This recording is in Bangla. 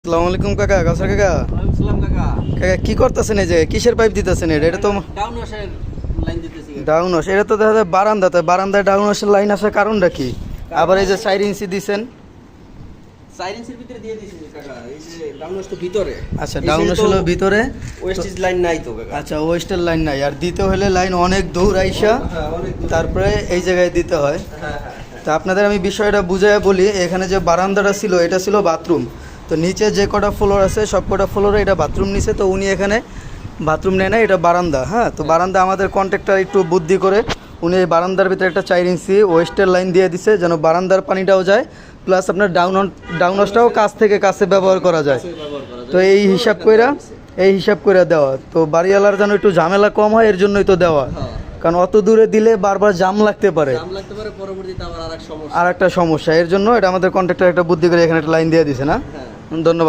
আসসালামু আলাইকুম কাকা, কাউসার কাকা। সালাম কাকা। কাকা কি করতেছেন? এই যে কিসের পাইপ দিতেছেন? এটা তো ডাউন ওয়াশের লাইন দিতেছি। ডাউন ওয়াশ, এটা তো দেখা যায় বারান্দাতে। বারান্দায় ডাউন ওয়াশের লাইন আসার কারণটা কি? আবার এই যে 4 ইঞ্চি দিছেন। 4 ইঞ্চির ভিতরে দিয়ে দিছি কাকা। এই যে ডাউন ওয়াশ তো ভিতরে। আচ্ছা, ডাউন ওয়াশ হলো ভিতরে, ওয়েস্টেজ লাইন নাই তো কাকা। আচ্ছা ওয়েস্টের লাইন নাই। আর দিতে হলে লাইন অনেক দূর আইসা হ্যাঁ, অনেক দূর। তারপরে এই জায়গায় দিতে হয়। হ্যাঁ। তা আপনাদের আমি বিষয়টা বুঝাইয়া বলি। এখানে যে বারান্দাটা ছিল এটা ছিল বাথরুম। তো নিচে যে কটা ফ্লোর আছে সব কটা ফ্লোরে এটা বাথরুম নিছে। তো উনি এখানে বাথরুম নেয় না, এটা বারান্দা। হ্যাঁ, তো বারান্দা আমাদের কন্ট্রাক্টর একটু বুদ্ধি করে উনি এই বারান্দার ভিতরে একটা 4 ইঞ্চি ওয়েস্টের লাইন দিয়ে দিছে, যেন বারান্দার পানিটাও যায়, প্লাস আপনার ডাউন ওয়াশটাও কাছ থেকে কাছে ব্যবহার করা যায়। তো এই হিসাব কইরা দেওয়া। তো বাড়িওয়ালার যেন একটু ঝামেলা কম হয়, এর জন্যই তো দেওয়া। কারণ অত দূরে দিলে বারবার জাম লাগতে পারে, দাম লাগতে পারে, পরবর্তীতে আবার আরেক সমস্যা। আর একটা সমস্যা। এর জন্য এটা আমাদের কন্ট্রাক্টর একটা বুদ্ধি করে এখানে একটা লাইন দিয়ে দিছে না। ধন্যবাদ।